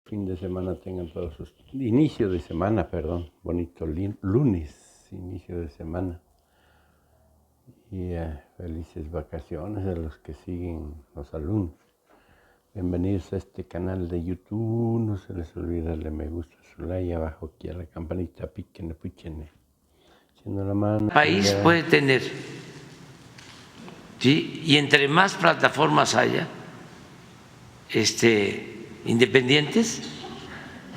fin de semana tengan todos sus inicio de semana, perdón, bonito lunes, inicio de semana. Y felices vacaciones a los que siguen los alumnos. Bienvenidos a este canal de YouTube. No se les olvide darle me gusta, su like, abajo aquí a la campanita, píquenle, píquenle. Haciendo la mano. El país puede tener, ¿sí? Y entre más plataformas haya, independientes,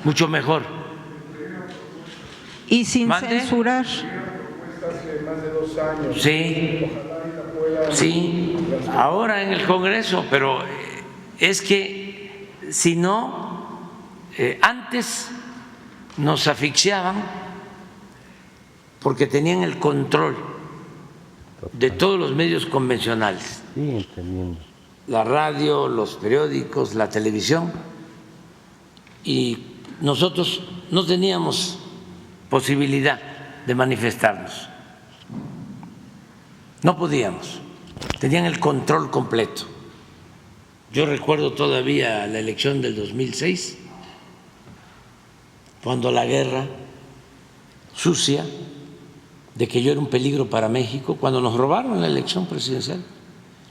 mucho mejor. Y sin ¿Mande? censurar. Hace más de 2 años. Sí, Ojalá y la puedan. sí, ahora en el Congreso, pero es que si no, antes nos asfixiaban porque tenían el control de todos los medios convencionales. Sí, entendiendo. La radio, los periódicos, la televisión, y nosotros no teníamos posibilidad de manifestarnos, no podíamos, tenían el control completo. Yo recuerdo todavía la elección del 2006, cuando la guerra sucia de que yo era un peligro para México, cuando nos robaron la elección presidencial,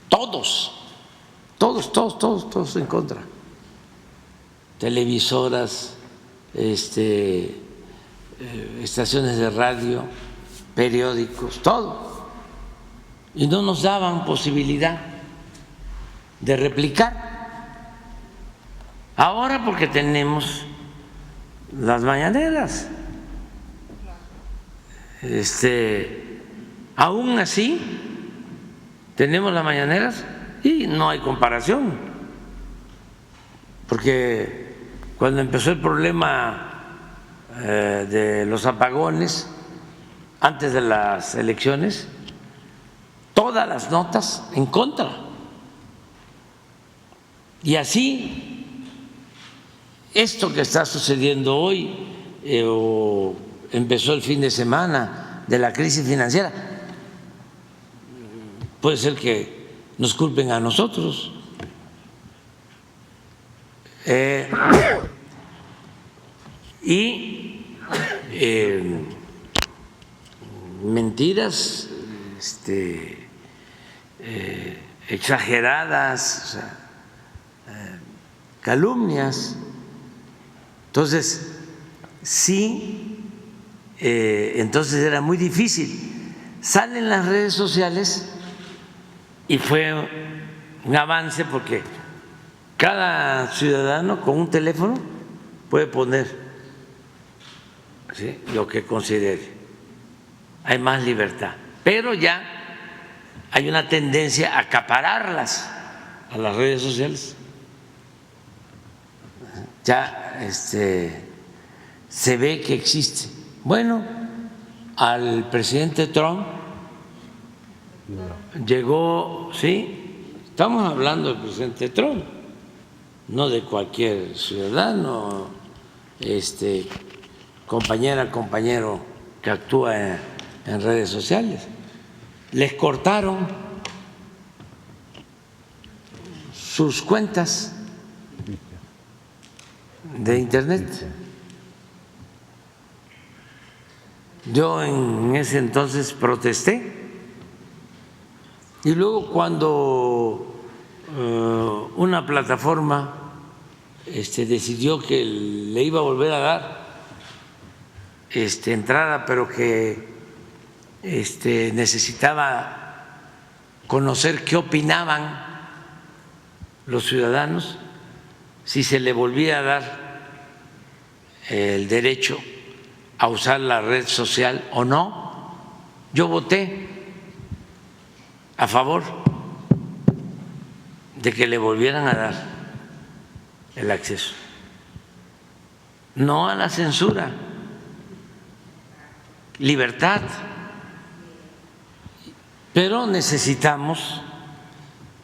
todos en contra, televisoras, estaciones de radio, periódicos, todo, y no nos daban posibilidad de replicar. Ahora porque tenemos las mañaneras, aún así tenemos las mañaneras y no hay comparación, porque cuando empezó el problema de los apagones antes de las elecciones, todas las notas en contra, y así esto que está sucediendo hoy o empezó el fin de semana de la crisis financiera, puede ser que nos culpen a nosotros. Y mentiras exageradas, o sea, calumnias. Entonces, sí, entonces era muy difícil. Salen las redes sociales y fue un avance porque cada ciudadano con un teléfono puede poner, ¿sí?, lo que considere. Hay más libertad, pero ya hay una tendencia a acapararlas a las redes sociales. Ya se ve que existe. Bueno, al presidente Trump llegó, sí, estamos hablando del presidente Trump, no de cualquier ciudadano, compañero que actúa en redes sociales. Les cortaron sus cuentas de internet. Yo en ese entonces protesté, y luego cuando una plataforma decidió que le iba a volver a dar entrada, pero que necesitaba conocer qué opinaban los ciudadanos, si se le volvía a dar el derecho a usar la red social o no, yo voté a favor de que le volvieran a dar el acceso, no a la censura, libertad, pero necesitamos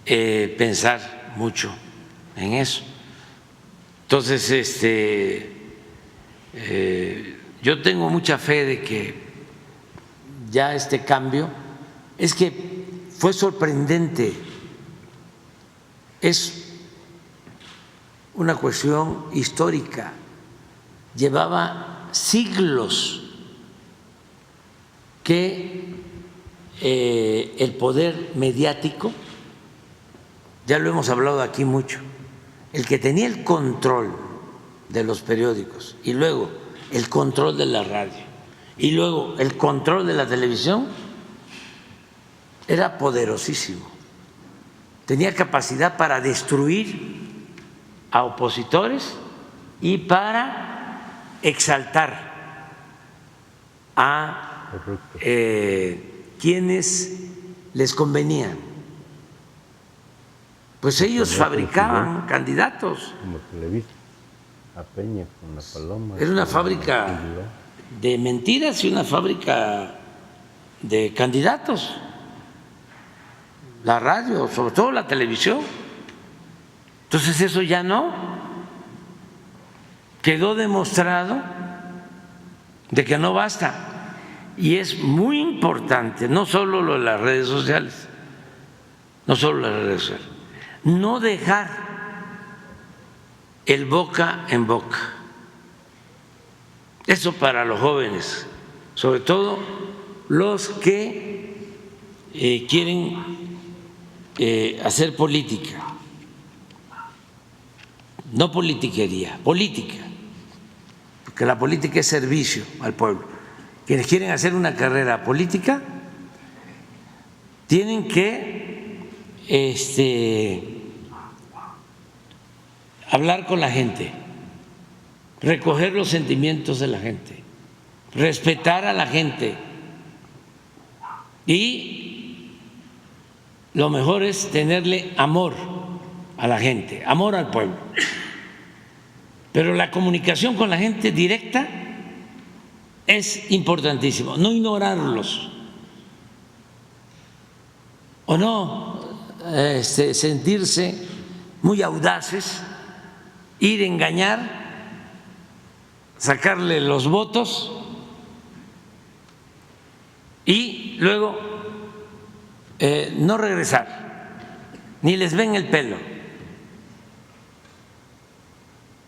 pensar mucho en eso. Entonces, yo tengo mucha fe de que ya este cambio, es que fue sorprendente, es una cuestión histórica. Llevaba siglos que el poder mediático, ya lo hemos hablado aquí mucho, el que tenía el control de los periódicos y luego el control de la radio y luego el control de la televisión, era poderosísimo. Tenía capacidad para destruir a opositores y para exaltar a quienes les convenía. Pues ellos fabricaban candidatos. Como Televisa, a Peña con la Paloma. Era una fábrica de mentiras y una fábrica de candidatos. La radio, sobre todo la televisión. Entonces eso ya no. Quedó demostrado de que no basta. Y es muy importante, no solo lo de las redes sociales, no dejar el boca en boca. Eso para los jóvenes, sobre todo los que quieren hacer política, no politiquería, política, porque la política es servicio al pueblo. Quienes quieren hacer una carrera política tienen que hablar con la gente, recoger los sentimientos de la gente, respetar a la gente y lo mejor es tenerle amor a la gente, amor al pueblo. Pero la comunicación con la gente directa es importantísimo, no ignorarlos o no sentirse muy audaces, ir a engañar, sacarle los votos y luego no regresar, ni les ven el pelo.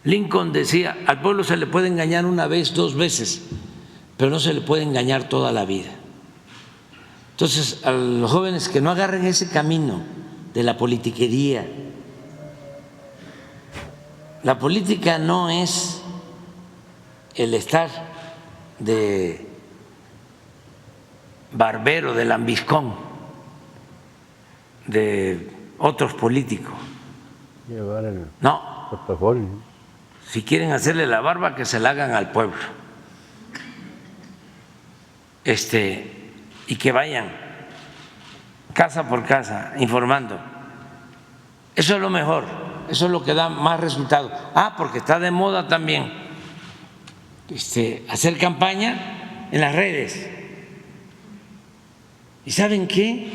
Lincoln decía, al pueblo se le puede engañar una vez, 2 veces, pero no se le puede engañar toda la vida. Entonces, a los jóvenes que no agarren ese camino de la politiquería. La política no es el estar de barbero, de lambiscón, de otros políticos. Llevar el No. portafolio. Si quieren hacerle la barba, que se la hagan al pueblo. Y que vayan casa por casa informando. Eso es lo mejor, eso es lo que da más resultado. Porque está de moda también hacer campaña en las redes. ¿Y saben qué?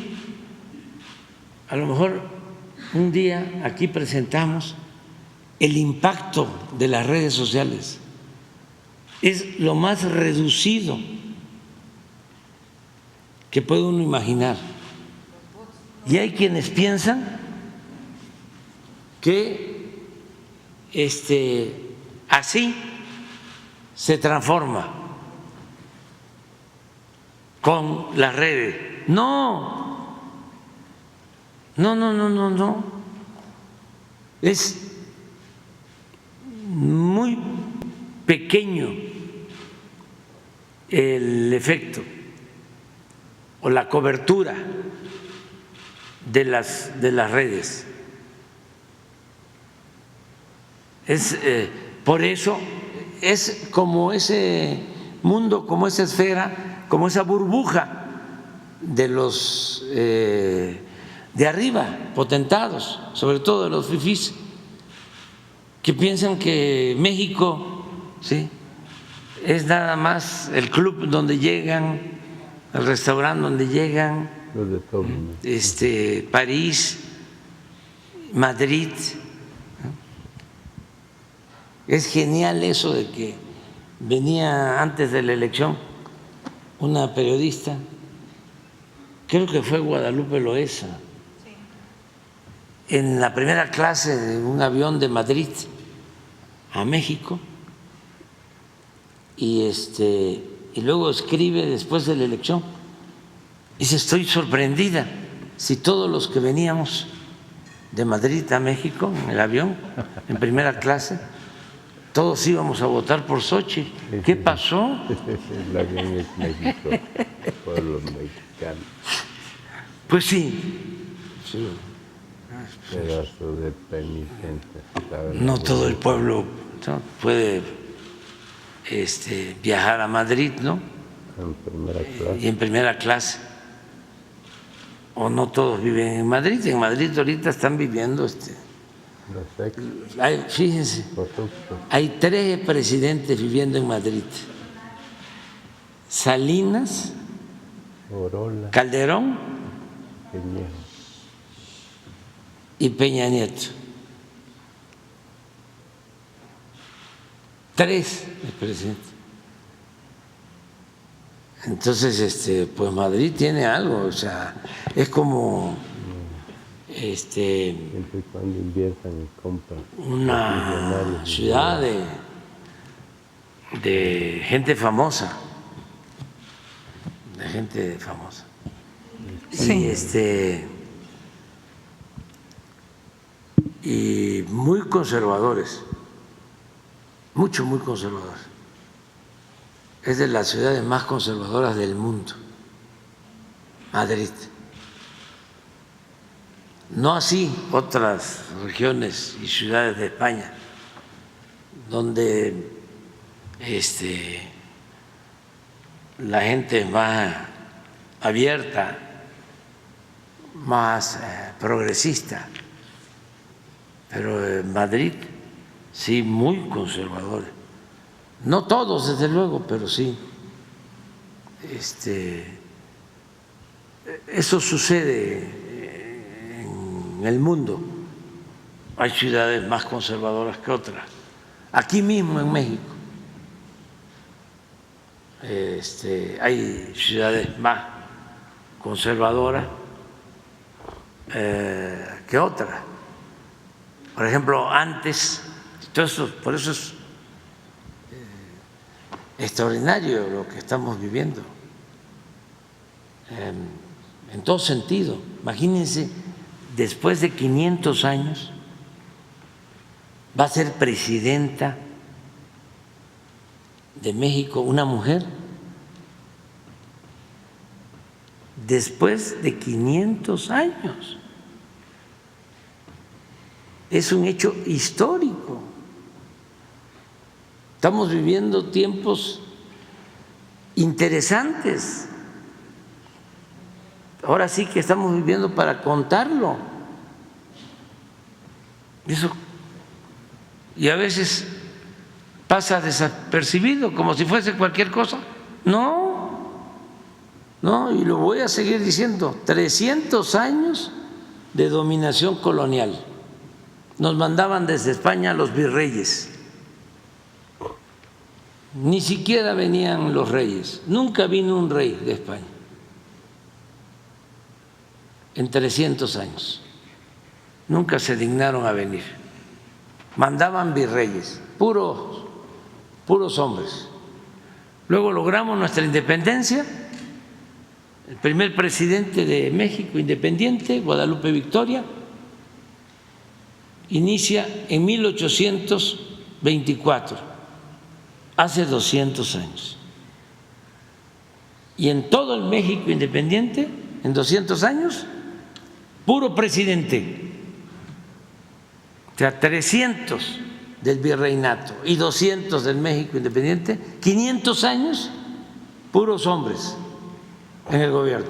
A lo mejor un día aquí presentamos el impacto de las redes sociales. Es lo más reducido que puede uno imaginar. Y hay quienes piensan que así se transforma con las redes. No, es muy pequeño el efecto o la cobertura de las redes. Por eso es como ese mundo, como esa esfera, como esa burbuja de los de arriba, potentados, sobre todo de los fifís, que piensan que México, ¿sí?, es nada más el club donde llegan, el restaurante donde llegan, Los de todo. París, Madrid. Es genial eso de que venía antes de la elección una periodista, creo que fue Guadalupe Loesa, en la primera clase de un avión de Madrid, a México y luego escribe después de la elección, dice: estoy sorprendida, si todos los que veníamos de Madrid a México en el avión, en primera clase, todos íbamos a votar por Xochitl. ¿Qué pasó? El avión es México, pueblo mexicano. Pues sí, sí. Pedazo de penitente. No todo el pueblo puede viajar a Madrid, ¿no? En primera clase. Y en primera clase. O no todos viven en Madrid. En Madrid ahorita están viviendo Los ex, fíjense, corruptos. hay 3 presidentes viviendo en Madrid: Salinas, Orola, Calderón Peña. y Peña Nieto. 3 presidentes. Entonces, pues Madrid tiene algo, o sea, es como Siempre y cuando inviertan y compran. una ciudad de gente famosa, de gente famosa. Sí. Y muy conservadores, muy conservadores. Es de las ciudades más conservadoras del mundo, Madrid. No así otras regiones y ciudades de España, donde la gente es más abierta, más progresista, pero en Madrid sí muy conservadores. No todos, desde luego, pero sí. Eso sucede en el mundo. Hay ciudades más conservadoras que otras. Aquí mismo en México hay ciudades más conservadoras que otras. Por ejemplo, antes, por eso es extraordinario lo que estamos viviendo, en todo sentido. Imagínense, después de 500 años va a ser presidenta de México una mujer. Después de 500 años. Es un hecho histórico. Estamos viviendo tiempos interesantes. Ahora sí que estamos viviendo para contarlo. Eso, y a veces pasa desapercibido, como si fuese cualquier cosa. No, y lo voy a seguir diciendo: 300 años de dominación colonial. Nos mandaban desde España los virreyes. Ni siquiera venían los reyes, nunca vino un rey de España en 300 años, nunca se dignaron a venir. Mandaban virreyes, puros hombres. Luego logramos nuestra independencia. El primer presidente de México independiente, Guadalupe Victoria, inicia en 1824. Hace 200 años. Y en todo el México independiente, en 200 años, puro presidente. O sea, 300 del virreinato y 200 del México independiente, 500 años, puros hombres en el gobierno.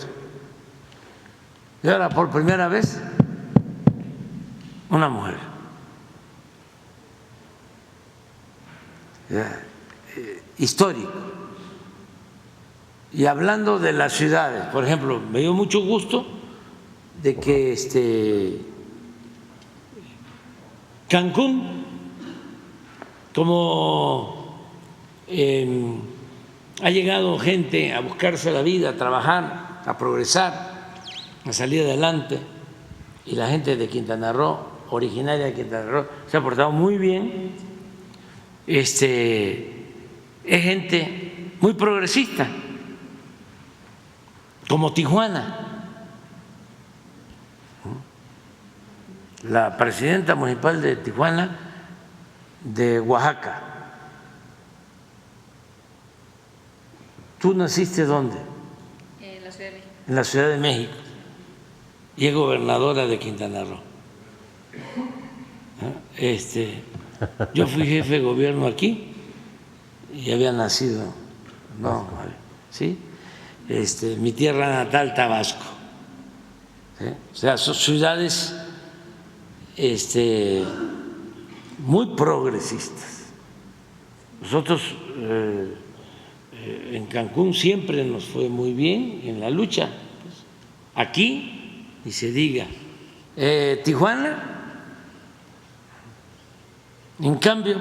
Y ahora, por primera vez, una mujer. Histórico. Y hablando de las ciudades, por ejemplo, me dio mucho gusto de que Cancún, como ha llegado gente a buscarse la vida, a trabajar, a progresar, a salir adelante, y la gente de Quintana Roo, originaria de Quintana Roo, se ha portado muy bien. es gente muy progresista, como Tijuana. La presidenta municipal de Tijuana, de Oaxaca. ¿Tú naciste dónde? En la Ciudad de México. En la Ciudad de México. Y es gobernadora de Quintana Roo. Yo fui jefe de gobierno aquí y había nacido, no, ¿sí? Mi tierra natal, Tabasco. ¿Sí? O sea, son ciudades muy progresistas. Nosotros en Cancún siempre nos fue muy bien en la lucha. Aquí, ni se diga. Tijuana, en cambio,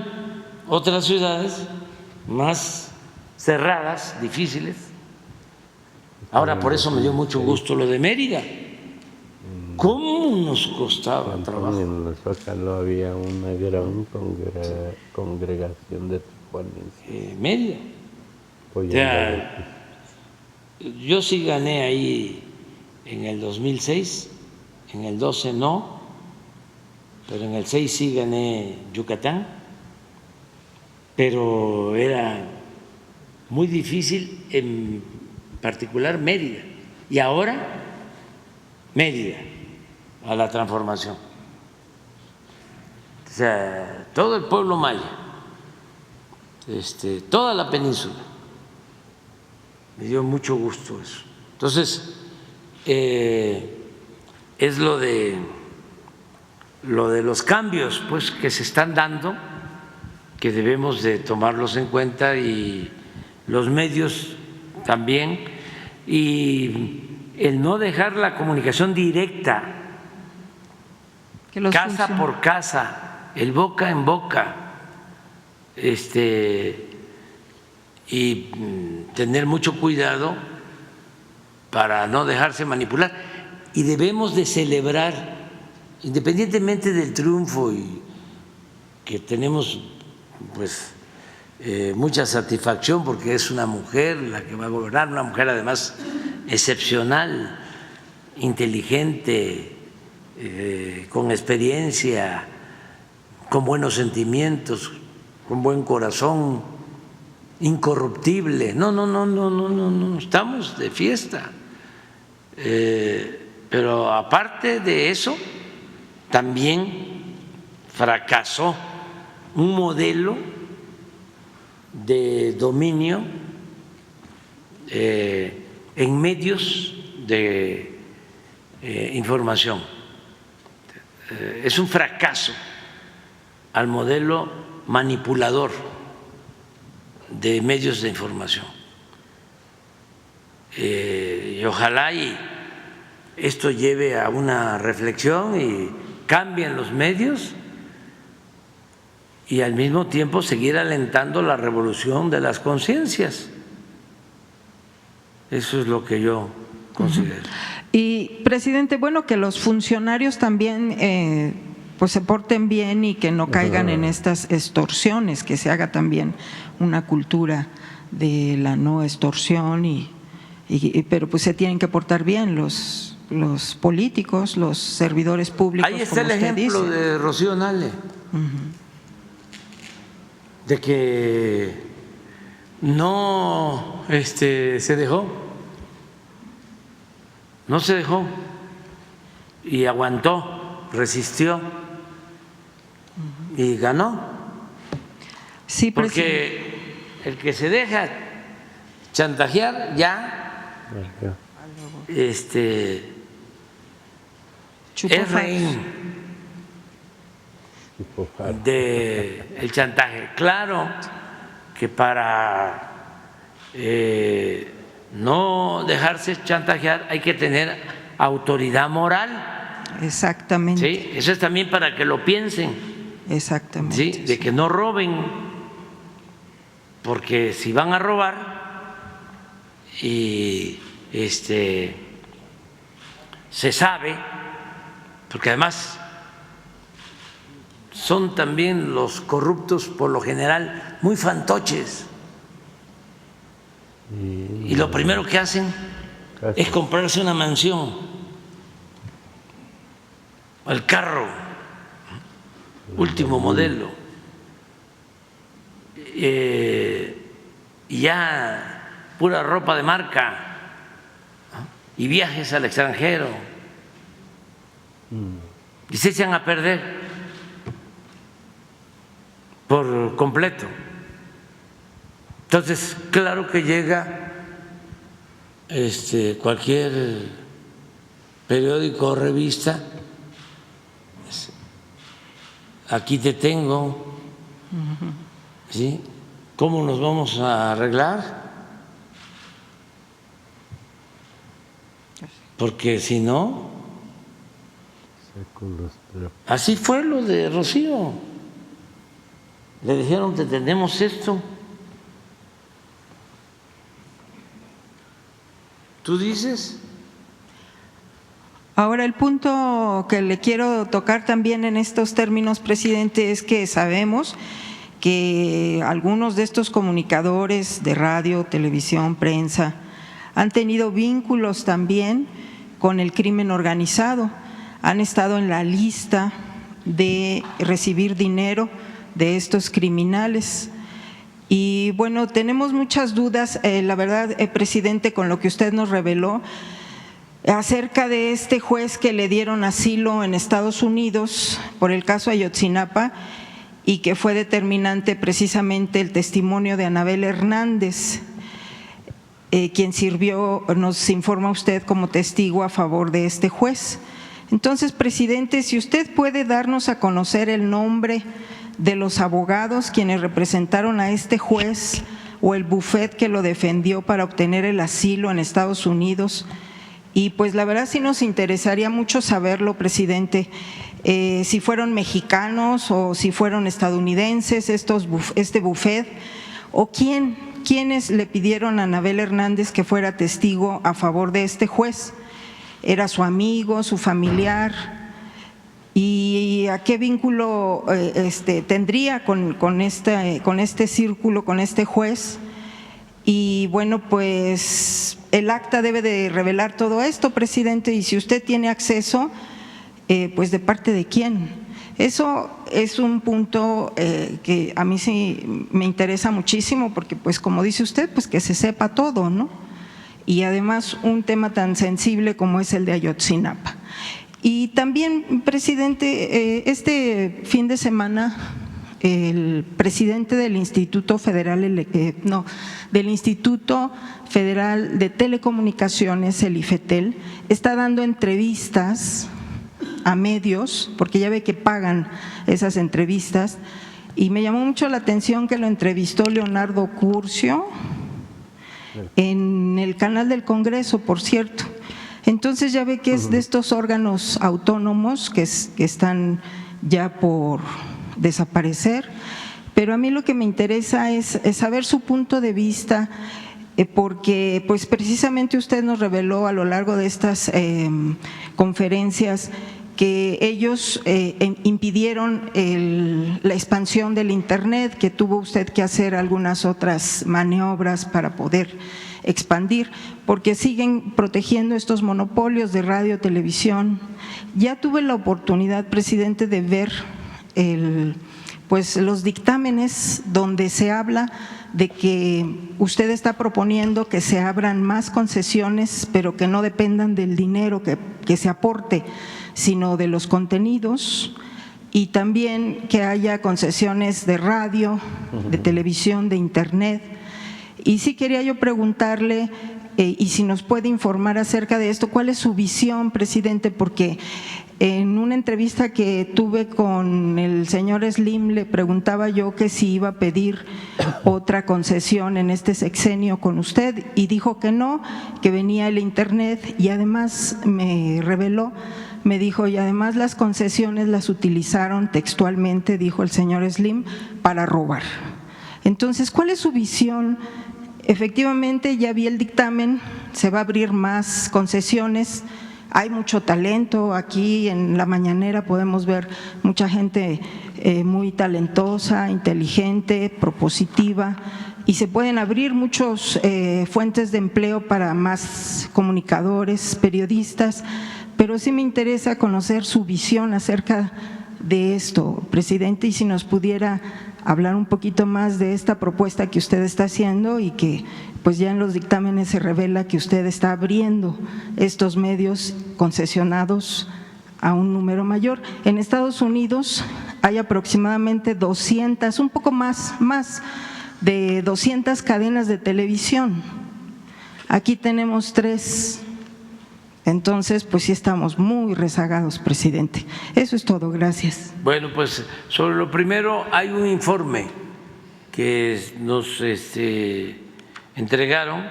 otras ciudades más cerradas, difíciles. Ahora, por eso me dio mucho gusto lo de Mérida. ¿Cómo nos costaba trabajo? En el Zócalo había una gran congregación de tijuanenses. Mérida. O sea, yo sí gané ahí en el 2006, en el 12 no, pero en el 6 sí gané Yucatán, pero era muy difícil, en particular Mérida. Y ahora Mérida, a la transformación. O sea, todo el pueblo maya, toda la península. Me dio mucho gusto eso. Entonces, es lo de los cambios pues que se están dando, que debemos de tomarlos en cuenta, y los medios también, y el no dejar la comunicación directa, casa por casa, el boca en boca, y tener mucho cuidado para no dejarse manipular. Y debemos de celebrar, independientemente del triunfo, y que tenemos pues mucha satisfacción porque es una mujer la que va a gobernar, una mujer además excepcional, inteligente, con experiencia, con buenos sentimientos, con buen corazón, incorruptible. No, estamos de fiesta. Pero aparte de eso, también fracasó un modelo de dominio en medios de información. Es un fracaso al modelo manipulador de medios de información. Y ojalá y esto lleve a una reflexión y cambien los medios, y al mismo tiempo seguir alentando la revolución de las conciencias. Eso es lo que yo considero. Y, presidente, bueno, que los funcionarios también pues se porten bien y que no caigan en estas extorsiones, que se haga también una cultura de la no extorsión, pero pues se tienen que portar bien los políticos, los servidores públicos. Ahí está el ejemplo de Rocío Nale, de que no se dejó, y aguantó, resistió y ganó. Sí, porque el que se deja chantajear ya es rehén del chantaje. Claro que para no dejarse chantajear hay que tener autoridad moral. Exactamente. ¿Sí? Eso es también para que lo piensen. Exactamente. ¿Sí? De que no roben, porque si van a robar y se sabe, porque además son también los corruptos por lo general muy fantoches. Y lo primero que hacen es comprarse una mansión, el carro, último modelo, y ya pura ropa de marca y viajes al extranjero, y se echan a perder por completo. Entonces, claro que llega cualquier periódico o revista, aquí te tengo, ¿sí? ¿Cómo nos vamos a arreglar? Porque si no, así fue lo de Rocío. Le dijeron, te tenemos esto. ¿Tú dices? Ahora, el punto que le quiero tocar también en estos términos, presidente, es que sabemos que algunos de estos comunicadores de radio, televisión, prensa, han tenido vínculos también con el crimen organizado, han estado en la lista de recibir dinero de estos criminales. Y bueno, tenemos muchas dudas, la verdad, presidente, con lo que usted nos reveló acerca de este juez que le dieron asilo en Estados Unidos por el caso Ayotzinapa y que fue determinante precisamente el testimonio de Anabel Hernández, quien sirvió, nos informa usted, como testigo a favor de este juez. Entonces, presidente, si usted puede darnos a conocer el nombre de los abogados quienes representaron a este juez o el bufet que lo defendió para obtener el asilo en Estados Unidos. Y pues la verdad sí nos interesaría mucho saberlo, presidente, si fueron mexicanos o si fueron estadounidenses este bufet, o quiénes le pidieron a Anabel Hernández que fuera testigo a favor de este juez. ¿Era su amigo, su familiar? ¿Y a qué vínculo tendría con este círculo, con este juez? Y bueno, pues el acta debe de revelar todo esto, presidente, y si usted tiene acceso, pues ¿de parte de quién? Eso es un punto que a mí sí me interesa muchísimo, porque pues como dice usted, pues que se sepa todo, ¿no? Y además un tema tan sensible como es el de Ayotzinapa. Y también, presidente, este fin de semana el presidente del Instituto Federal de Telecomunicaciones, el IFETEL, está dando entrevistas a medios, porque ya ve que pagan esas entrevistas, y me llamó mucho la atención que lo entrevistó Leonardo Curcio en el canal del Congreso, por cierto. Entonces ya ve que es de estos órganos autónomos que están ya por desaparecer, pero a mí lo que me interesa es saber su punto de vista, porque pues precisamente usted nos reveló a lo largo de estas conferencias que ellos impidieron la expansión del Internet, que tuvo usted que hacer algunas otras maniobras para poder expandir, porque siguen protegiendo estos monopolios de radio, televisión. Ya tuve la oportunidad, presidente, de ver pues los dictámenes donde se habla de que usted está proponiendo que se abran más concesiones, pero que no dependan del dinero que se aporte, sino de los contenidos, y también que haya concesiones de radio, de televisión, de internet. Y sí quería yo preguntarle, y si nos puede informar acerca de esto, ¿cuál es su visión, presidente? Porque en una entrevista que tuve con el señor Slim le preguntaba yo que si iba a pedir otra concesión en este sexenio con usted, y dijo que no, que venía el Internet, y además me reveló, me dijo, y además las concesiones las utilizaron textualmente, dijo el señor Slim, para robar. Entonces, ¿cuál es su visión? Efectivamente, ya vi el dictamen, se va a abrir más concesiones, hay mucho talento, aquí en la mañanera podemos ver mucha gente muy talentosa, inteligente, propositiva, y se pueden abrir muchas fuentes de empleo para más comunicadores, periodistas, pero sí me interesa conocer su visión acerca de esto, presidente, y si nos pudiera hablar un poquito más de esta propuesta que usted está haciendo y que pues ya en los dictámenes se revela que usted está abriendo estos medios concesionados a un número mayor. En Estados Unidos hay aproximadamente 200, un poco más de 200 cadenas de televisión. Aquí tenemos 3. Entonces, pues sí estamos muy rezagados, presidente. Eso es todo, gracias. Bueno, pues sobre lo primero, hay un informe que nos entregaron,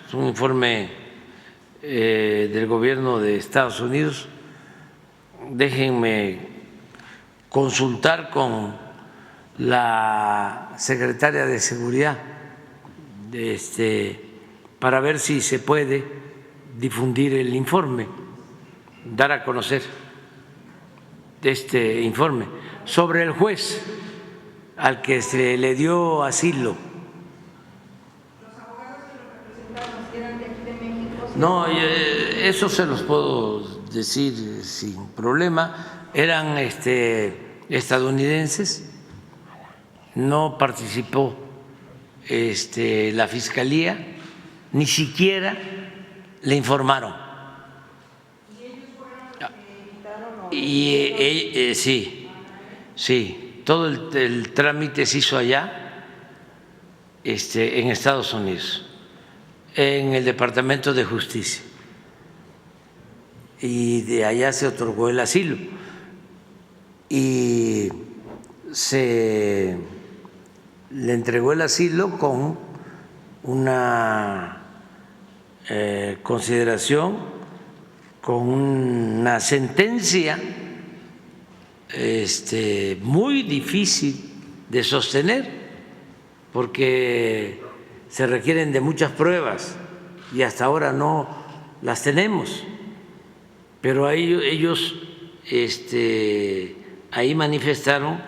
es un informe del gobierno de Estados Unidos. Déjenme consultar con la secretaria de Seguridad para ver si se puede difundir el informe, dar a conocer este informe sobre el juez al que se le dio asilo. ¿Los abogados que lo representaron eran de aquí de México? No, eso se los puedo decir sin problema. Eran estadounidenses, no participó la fiscalía, ni siquiera le informaron. ¿Y ellos fueron los que invitaron? Y sí, todo el trámite se hizo allá, en Estados Unidos, en el Departamento de Justicia, y de allá se otorgó el asilo y se le entregó el asilo con una consideración, con una sentencia muy difícil de sostener, porque se requieren de muchas pruebas y hasta ahora no las tenemos, pero ellos ahí manifestaron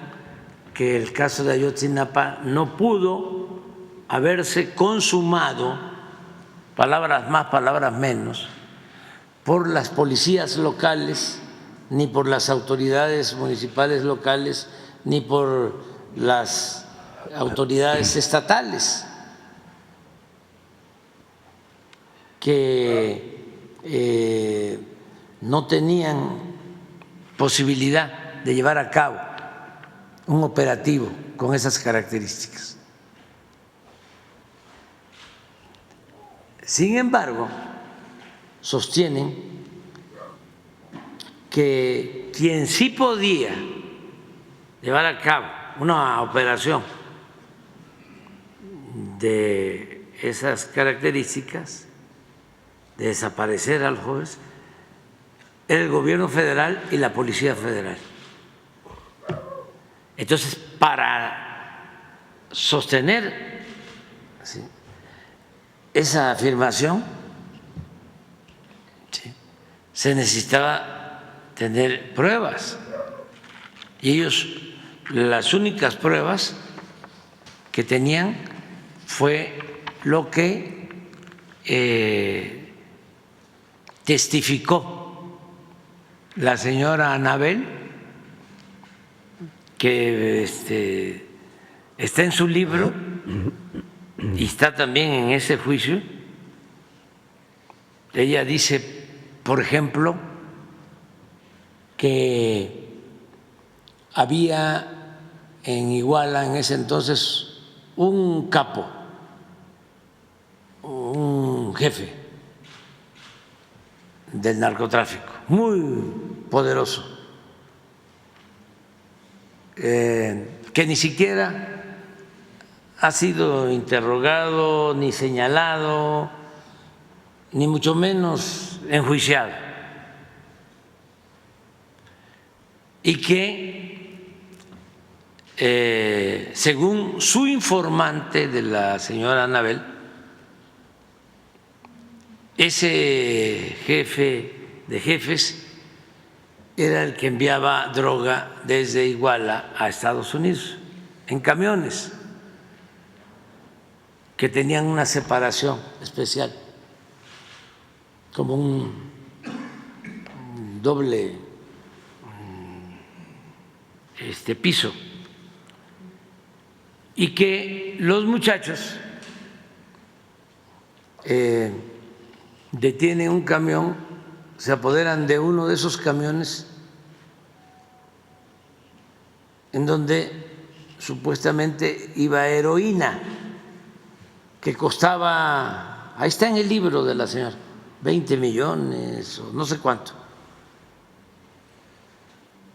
que el caso de Ayotzinapa no pudo haberse consumado, palabras más, palabras menos, por las policías locales, ni por las autoridades municipales locales, ni por las autoridades estatales, que no tenían posibilidad de llevar a cabo un operativo con esas características. Sin embargo, sostienen que quien sí podía llevar a cabo una operación de esas características, de desaparecer al juez, era el gobierno federal y la Policía Federal. Entonces, para sostener esa afirmación, se necesitaba tener pruebas, y ellos las únicas pruebas que tenían fue lo que testificó la señora Anabel, que está en su libro y está también en ese juicio. Ella dice, por ejemplo, que había en Iguala en ese entonces un capo, un jefe del narcotráfico muy poderoso, que ni siquiera ha sido interrogado, ni señalado, ni mucho menos enjuiciado, y que según su informante de la señora Anabel, ese jefe de jefes era el que enviaba droga desde Iguala a Estados Unidos, en camiones que tenían una separación especial, como un doble piso, y que los muchachos detienen un camión, se apoderan de uno de esos camiones en donde supuestamente iba heroína, que costaba, ahí está en el libro de la señora, 20 millones o no sé cuánto,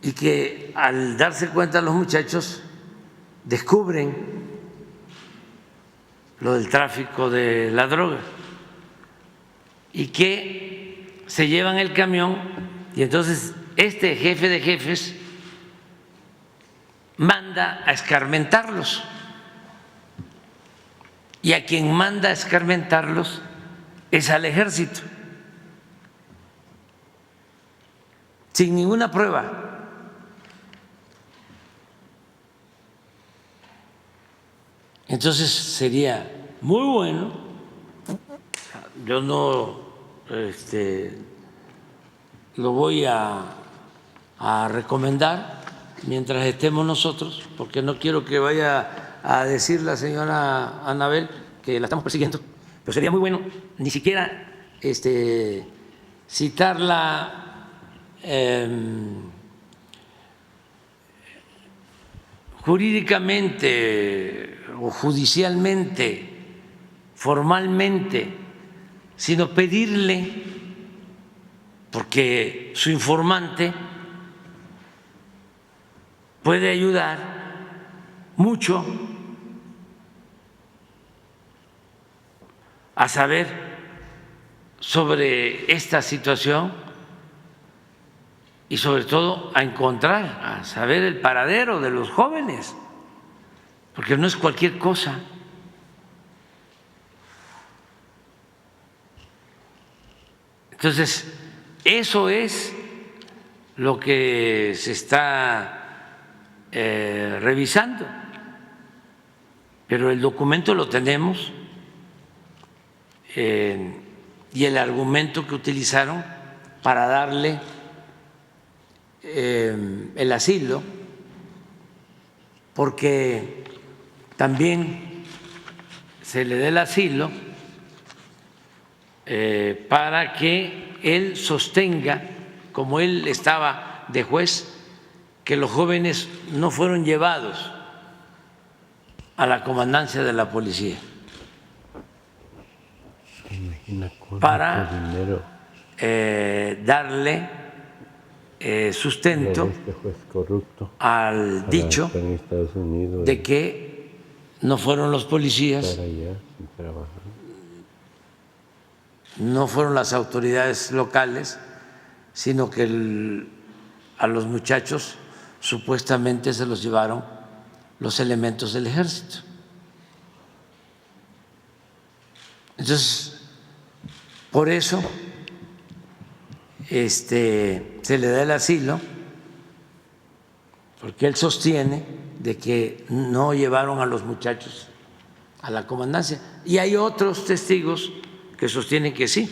y que al darse cuenta los muchachos descubren lo del tráfico de la droga y que se llevan el camión, y entonces este jefe de jefes manda a escarmentarlos, y a quien manda a escarmentarlos es al ejército, sin ninguna prueba. Entonces sería muy bueno, yo no lo voy a recomendar mientras estemos nosotros, porque no quiero que vaya a decir la señora Anabel que la estamos persiguiendo, pero sería muy bueno ni siquiera citarla jurídicamente o judicialmente, formalmente, sino pedirle, porque su informante puede ayudar mucho a saber sobre esta situación y sobre todo a encontrar, a saber el paradero de los jóvenes, porque no es cualquier cosa. Entonces, eso es lo que se está revisando, pero el documento lo tenemos y el argumento que utilizaron para darle el asilo, porque también se le dé el asilo para que él sostenga, como él estaba de juez, que los jóvenes no fueron llevados a la comandancia de la policía para darle sustento al dicho de que no fueron los policías, no fueron las autoridades locales, sino que a los muchachos supuestamente se los llevaron los elementos del ejército. Entonces, por eso se le da el asilo, porque él sostiene de que no llevaron a los muchachos a la comandancia, y hay otros testigos que sostienen que sí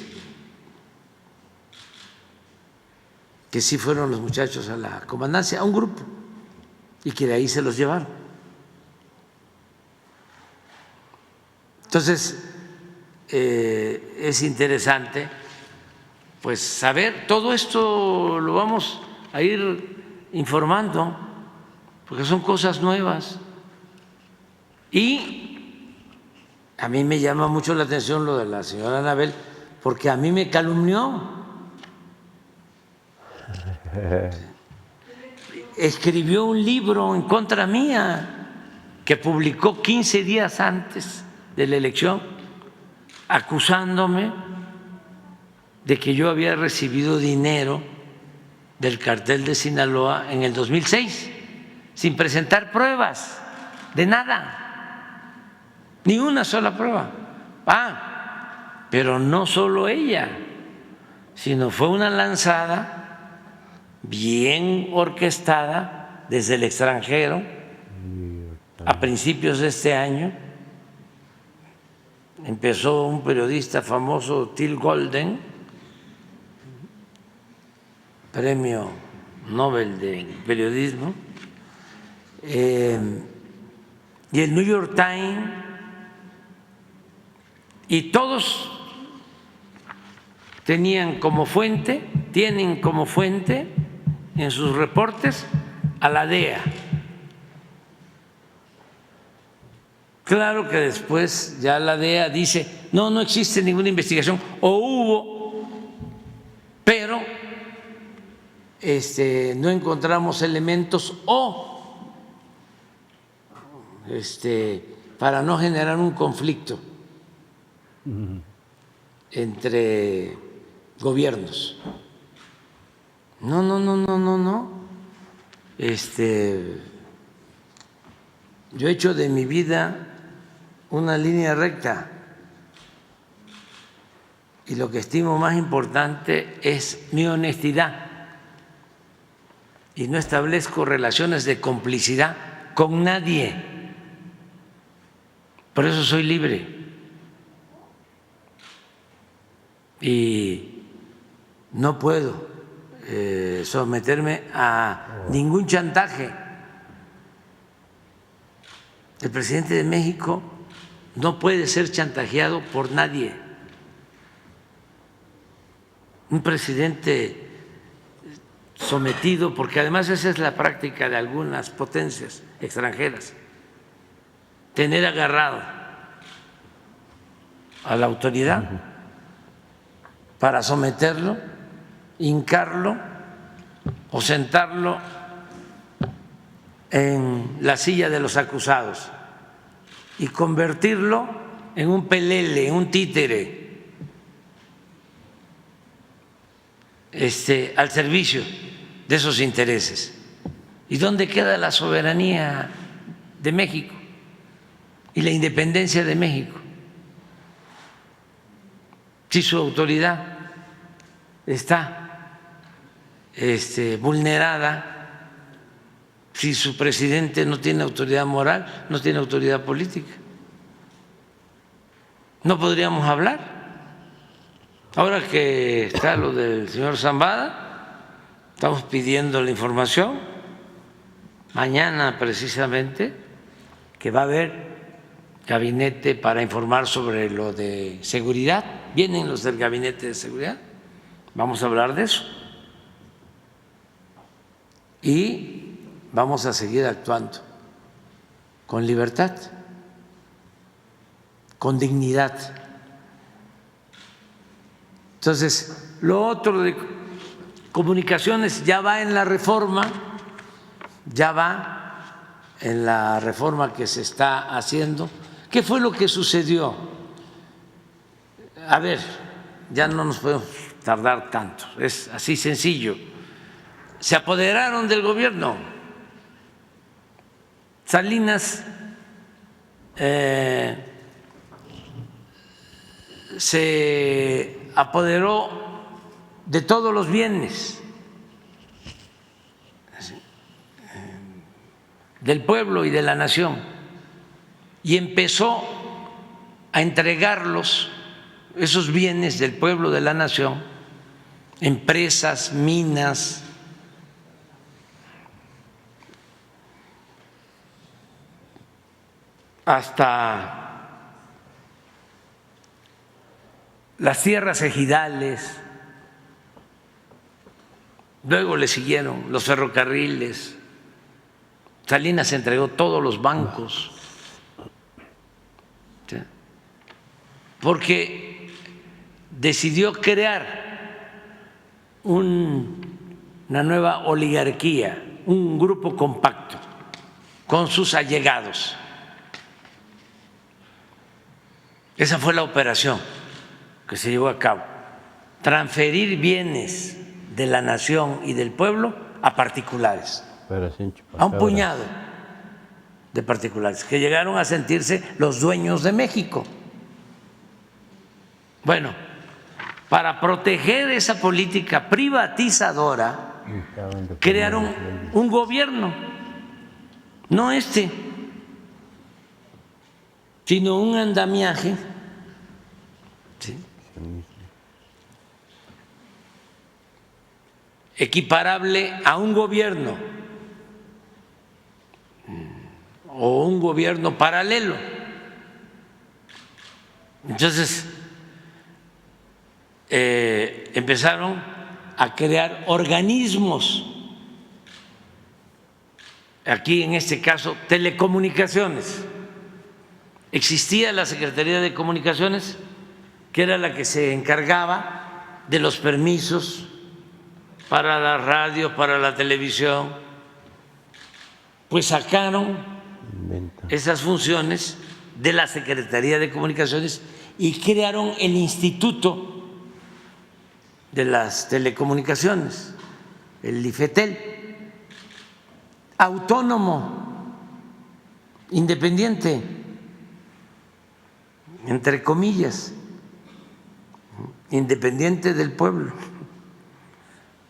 fueron los muchachos a la comandancia, a un grupo, y que de ahí se los llevaron. Entonces, es interesante pues saber, todo esto lo vamos a ir informando, porque son cosas nuevas. Y a mí me llama mucho la atención lo de la señora Anabel, porque a mí me calumnió. Escribió un libro en contra mía que publicó 15 días antes de la elección, acusándome de que yo había recibido dinero del cartel de Sinaloa en el 2006, sin presentar pruebas de nada, ni una sola prueba. Pero no solo ella, sino fue una lanzada bien orquestada desde el extranjero a principios de este año. Empezó un periodista famoso, Till Golden, premio Nobel de Periodismo, y el New York Times, y todos tienen como fuente en sus reportes a la DEA. Claro que después ya la DEA dice, no existe ninguna investigación, o hubo, pero no encontramos elementos para no generar un conflicto entre gobiernos. No. Yo he hecho de mi vida una línea recta y lo que estimo más importante es mi honestidad y no establezco relaciones de complicidad con nadie. Por eso soy libre y no puedo someterme a ningún chantaje. El presidente de México no puede ser chantajeado por nadie. Un presidente sometido, porque además esa es la práctica de algunas potencias extranjeras, tener agarrado a la autoridad para someterlo, hincarlo o sentarlo en la silla de los acusados y convertirlo en un pelele, en un títere, al servicio de esos intereses. ¿Y dónde queda la soberanía de México y la independencia de México? Si su autoridad está vulnerada, si su presidente no tiene autoridad moral, no tiene autoridad política. No podríamos hablar. Ahora que está lo del señor Zambada, estamos pidiendo la información. Mañana precisamente, que va a haber gabinete para informar sobre lo de seguridad, vienen los del gabinete de seguridad, vamos a hablar de eso. Y vamos a seguir actuando con libertad, con dignidad. Entonces, lo otro de comunicaciones ya va en la reforma, que se está haciendo. ¿Qué fue lo que sucedió? A ver, ya no nos podemos tardar tanto, es así sencillo. Se apoderaron del gobierno. Salinas se apoderó de todos los bienes del pueblo y de la nación y empezó a entregarlos, esos bienes del pueblo, de la nación, empresas, minas, hasta las tierras ejidales, luego le siguieron los ferrocarriles. Salinas entregó todos los bancos, porque decidió crear una nueva oligarquía, un grupo compacto con sus allegados. Esa fue la operación que se llevó a cabo, transferir bienes de la nación y del pueblo a particulares, a un puñado de particulares que llegaron a sentirse los dueños de México. Bueno, para proteger esa política privatizadora, crearon un gobierno, no sino un andamiaje, ¿sí?, equiparable a un gobierno o un gobierno paralelo. Entonces, empezaron a crear organismos, aquí en este caso telecomunicaciones. Existía la Secretaría de Comunicaciones, que era la que se encargaba de los permisos para la radio, para la televisión. Pues sacaron esas funciones de la Secretaría de Comunicaciones y crearon el Instituto de las Telecomunicaciones, el IFETEL, autónomo, independiente, entre comillas, independiente del pueblo,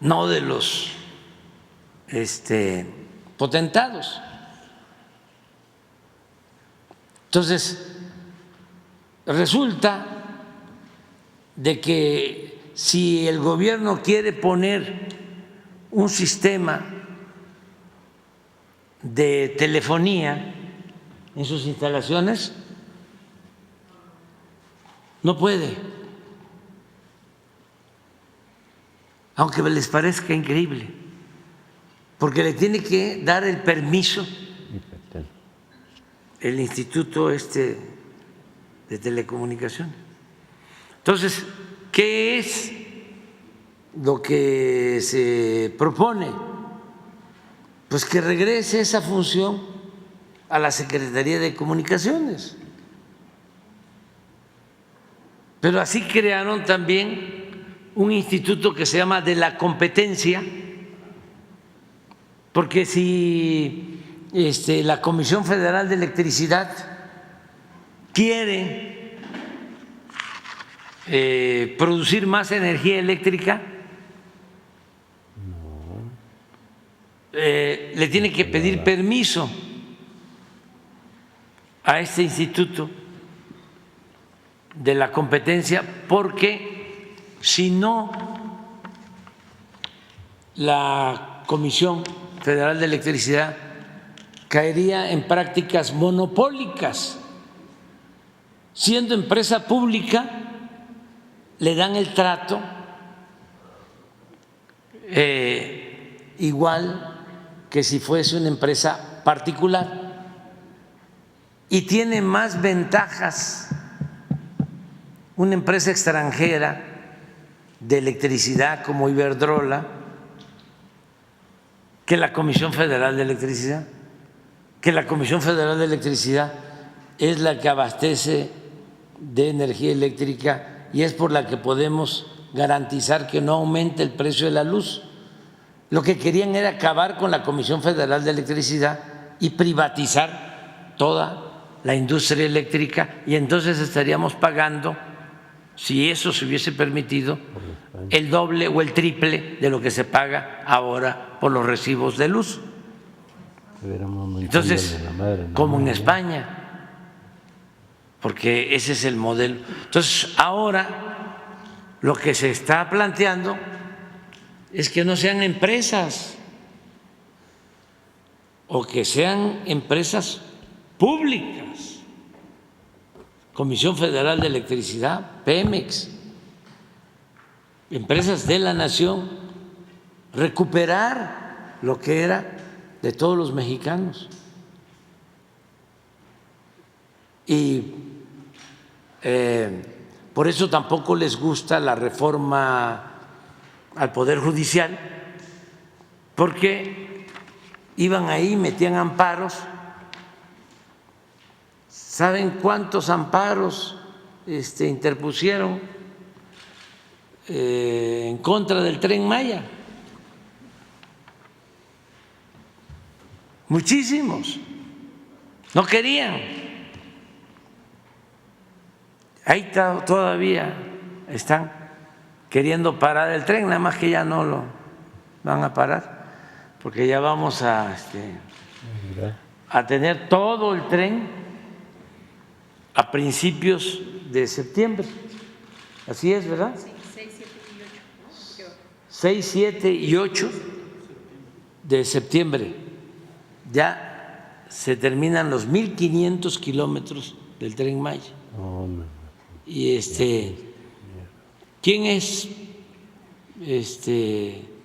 no de los potentados. Entonces, resulta de que si el gobierno quiere poner un sistema de telefonía en sus instalaciones, no puede, aunque les parezca increíble, porque le tiene que dar el permiso el Instituto de Telecomunicaciones. Entonces, ¿qué es lo que se propone? Pues que regrese esa función a la Secretaría de Comunicaciones. Pero así crearon también un instituto que se llama de la competencia, porque si la Comisión Federal de Electricidad quiere producir más energía eléctrica, le tiene que pedir permiso a este instituto de la competencia, porque si no, la Comisión Federal de Electricidad caería en prácticas monopólicas. Siendo empresa pública, le dan el trato igual que si fuese una empresa particular, y tiene más ventajas una empresa extranjera de electricidad como Iberdrola que la Comisión Federal de Electricidad, que la Comisión Federal de Electricidad es la que abastece de energía eléctrica y es por la que podemos garantizar que no aumente el precio de la luz. Lo que querían era acabar con la Comisión Federal de Electricidad y privatizar toda la industria eléctrica, y entonces estaríamos pagando, si eso se hubiese permitido, el doble o el triple de lo que se paga ahora por los recibos de luz. Entonces, como en España, porque ese es el modelo. Entonces, ahora lo que se está planteando es que no sean empresas, o que sean empresas públicas, Comisión Federal de Electricidad, Pemex, empresas de la nación, recuperar lo que era de todos los mexicanos. Y por eso tampoco les gusta la reforma al Poder Judicial, porque iban ahí, metían amparos. ¿Saben cuántos amparos interpusieron en contra del Tren Maya? Muchísimos. No querían. Ahí todavía están queriendo parar el tren, nada más que ya no lo van a parar, porque ya vamos a tener todo el tren a principios de septiembre. Así es, ¿verdad? Sí, 6, 7 y 8 de septiembre. Ya se terminan los 1.500 kilómetros del Tren Maya. Y ¿quién es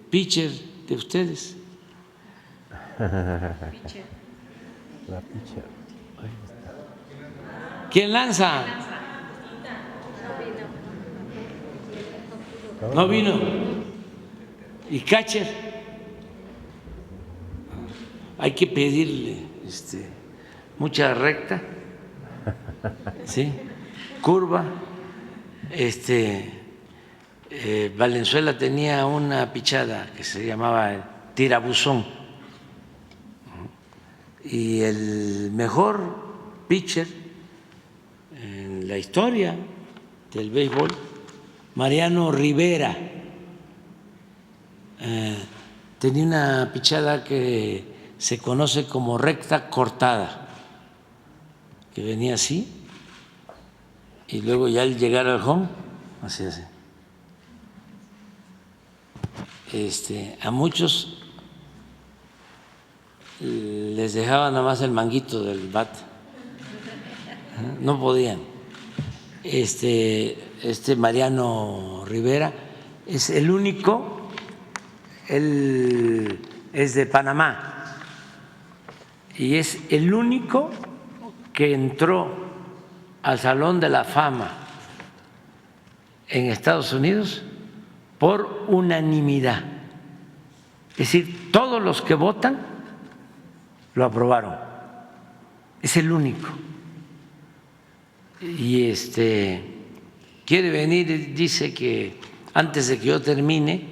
pitcher de ustedes? La pitcher. ¿Quién lanza? No vino. ¿Y catcher? Hay que pedirle mucha recta, ¿sí? Curva. Valenzuela tenía una pichada que se llamaba el tirabuzón, y el mejor pitcher en la historia del béisbol, Mariano Rivera, tenía una pichada que se conoce como recta cortada, que venía así y luego ya al llegar al home así. A muchos les dejaba nada más el manguito del bat, no podían. Mariano Rivera es el único, él es de Panamá y es el único que entró al Salón de la Fama en Estados Unidos por unanimidad. Es decir, todos los que votan lo aprobaron. Es el único. Y quiere venir, dice que antes de que yo termine,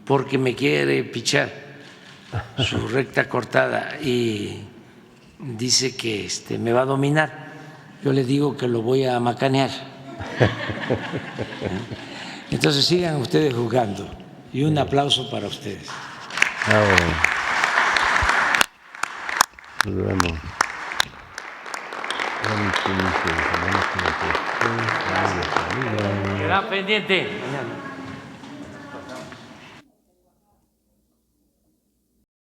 porque me quiere pichar su recta cortada y dice que me va a dominar. Yo le digo que lo voy a macanear. Entonces sigan ustedes jugando y un aplauso para ustedes. Nos vemos. Queda pendiente.